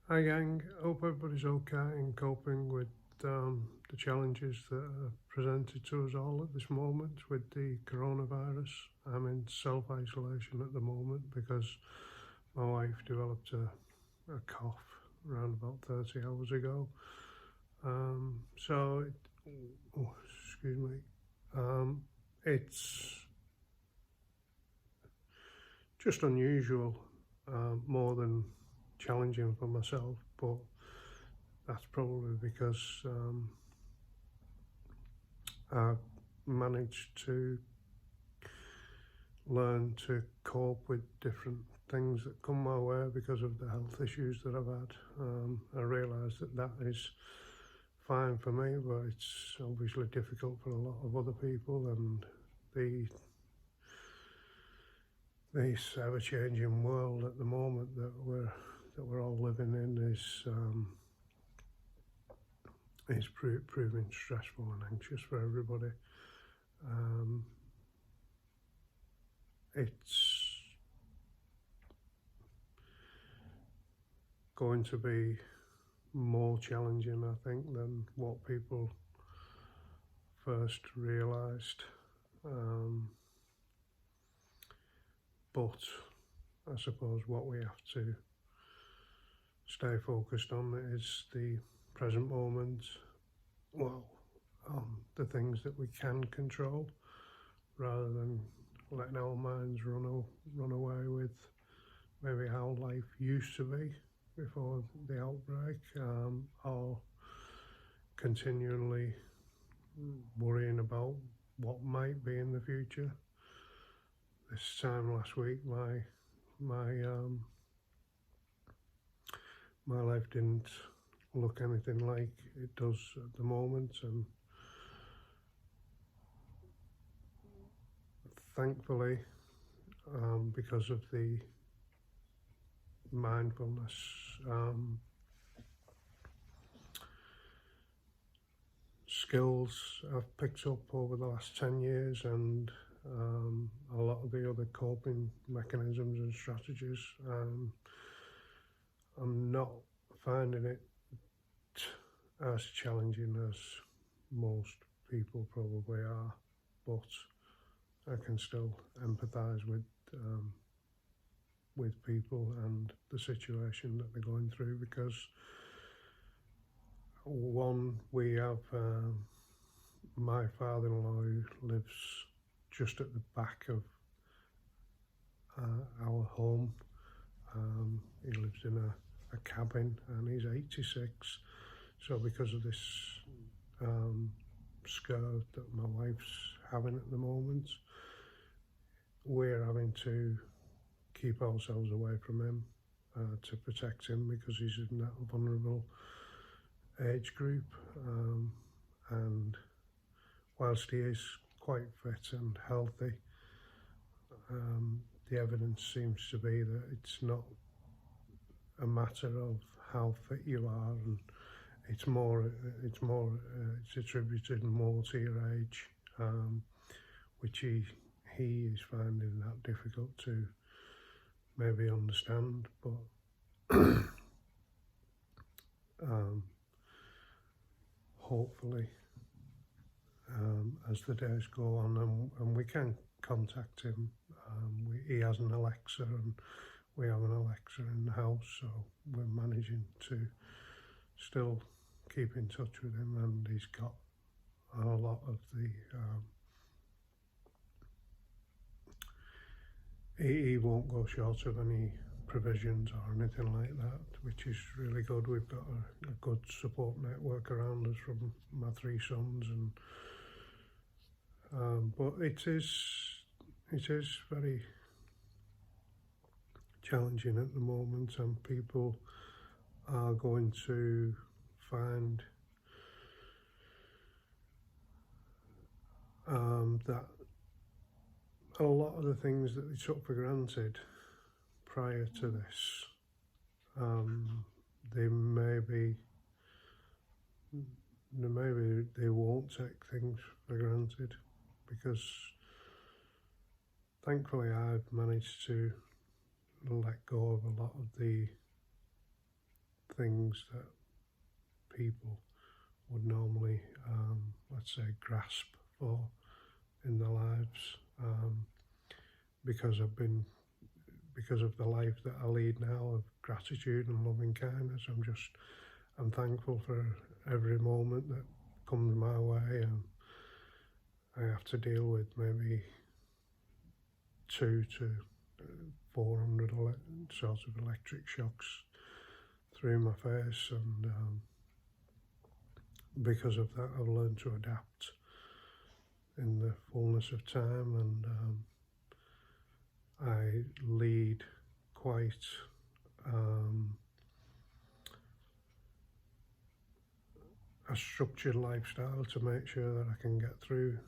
Hi gang, hope everybody's okay in coping with the challenges that are presented to us all at this moment with the coronavirus. I'm in self-isolation at the moment because my wife developed a cough around about 30 hours ago. Excuse me. It's just unusual, more than challenging for myself, but that's probably because I've managed to learn to cope with different things that come my way because of the health issues that I've had. I realise that is fine for me, but it's obviously difficult for a lot of other people, and the this ever-changing world at the moment that we're all living in is proving stressful and anxious for everybody. It's going to be more challenging, I think, than what people first realised. But I suppose what we have to stay focused on is the present moment, the things that we can control, rather than letting our minds run away with maybe how life used to be before the outbreak, or continually worrying about what might be in the future. This time last week, my life didn't look anything like it does at the moment, and thankfully, because of the mindfulness skills I've picked up over the last 10 years, and a lot of the other coping mechanisms and strategies, I'm not finding it as challenging as most people probably are, but I can still empathise with people and the situation that they're going through, because one, we have my father-in-law who lives just at the back of our home. He lives in a cabin and he's 86. So because of this scare that my wife's having at the moment, we're having to keep ourselves away from him to protect him, because he's in that vulnerable age group. And whilst he is quite fit and healthy, the evidence seems to be that it's not a matter of how fit you are, and it's attributed more to your age, which he is finding that difficult to maybe understand. But hopefully, as the days go on and we can contact him, he has an Alexa and we have an Alexa in the house, so we're managing to still keep in touch with him, and he's got a lot of the he won't go short of any provisions or anything like that, which is really good. We've got a good support network around us from my three sons, and but it is very challenging at the moment, and people are going to find that a lot of the things that they took for granted prior to this, they won't take things for granted, because thankfully I've managed to let go of a lot of the things that people would normally, let's say, grasp for in their lives, because of the life that I lead now of gratitude and loving kindness. I'm thankful for every moment that comes my way, and I have to deal with maybe 200 to 400 sort of electric shocks through my face, and because of that I've learned to adapt in the fullness of time, and I lead quite a structured lifestyle to make sure that I can get through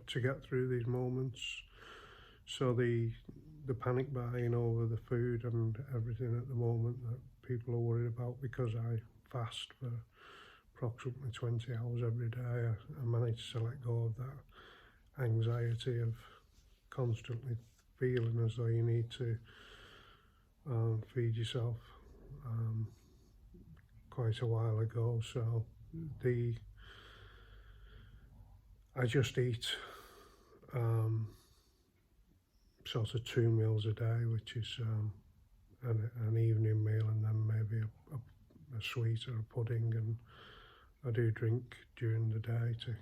to get through these moments. So the panic buying over the food and everything at the moment that people are worried about, because I fast for approximately 20 hours every day, I managed to let go of that anxiety of constantly feeling as though you need to feed yourself quite a while ago. So I just eat sort of 2 meals a day, which is an evening meal and then maybe a sweet or a pudding, and I do drink during the day to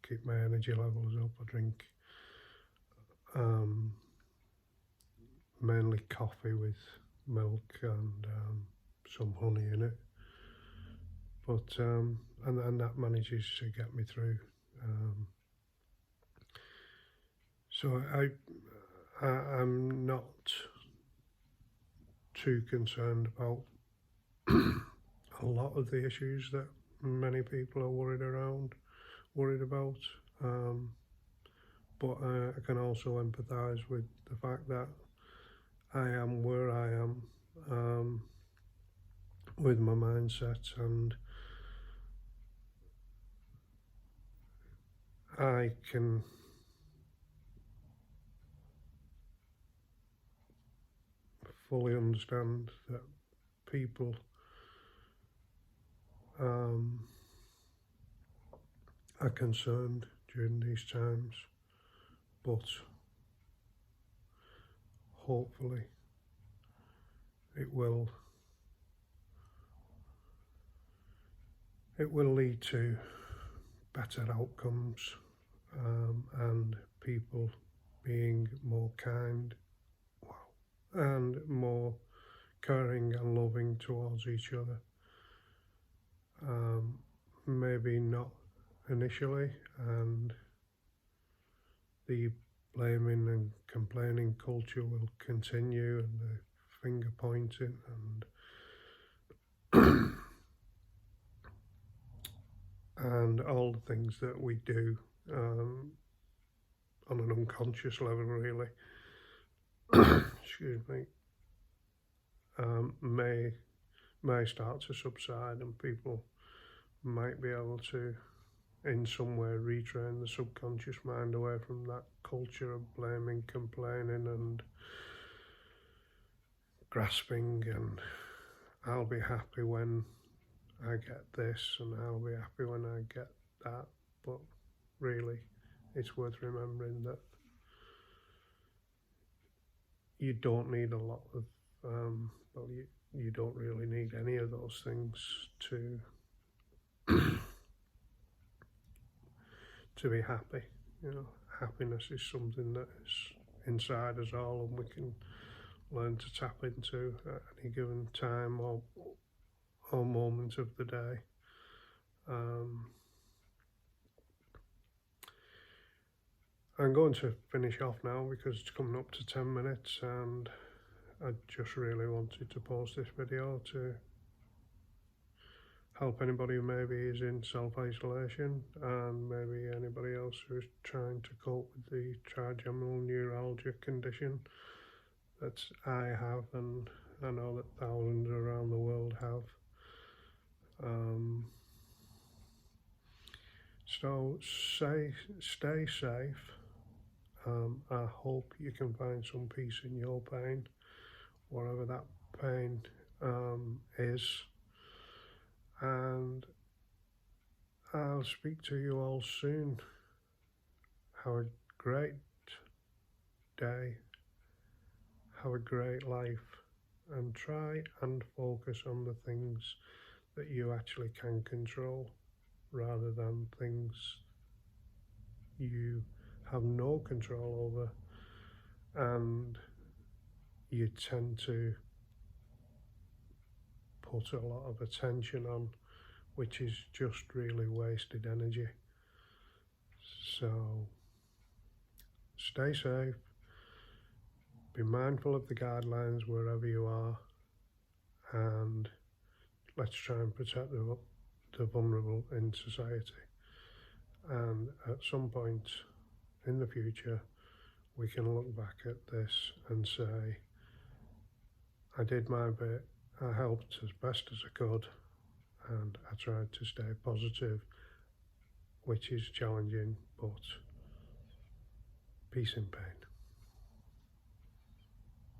keep my energy levels up. I drink mainly coffee with milk and some honey in it, but and that manages to get me through. So I'm not too concerned about a lot of the issues that many people are worried about, but I can also empathise with the fact that I am where I am with my mindset, and I can fully understand that people are concerned during these times, but hopefully it will lead to better outcomes, and people being more kind and more caring and loving towards each other. Maybe not initially, and the blaming and complaining culture will continue, and the finger pointing and all the things that we do on an unconscious level, really, excuse me, may start to subside, and people might be able to, in some way, retrain the subconscious mind away from that culture of blaming, complaining, and grasping, and I'll be happy when I get this, and I'll be happy when I get that. But really, it's worth remembering that you don't need a lot of, you don't really need any of those things to to be happy. You know, happiness is something that is inside us all, and we can learn to tap into at any given time or moment of the day. I'm going to finish off now because it's coming up to 10 minutes, and I just really wanted to post this video to help anybody who maybe is in self-isolation, and maybe anybody else who is trying to cope with the trigeminal neuralgia condition that I have, and I know that thousands around the world have. So stay safe, I hope you can find some peace in your pain, whatever that pain is. And I'll speak to you all soon. Have a great day. Have a great life. And try and focus on the things that you actually can control rather than things you have no control over and you tend to put a lot of attention on, which is just really wasted energy. So stay safe, be mindful of the guidelines wherever you are, and let's try and protect the vulnerable in society. And at some point in the future, we can look back at this and say, I did my bit, I helped as best as I could, and I tried to stay positive, which is challenging, but peace in pain.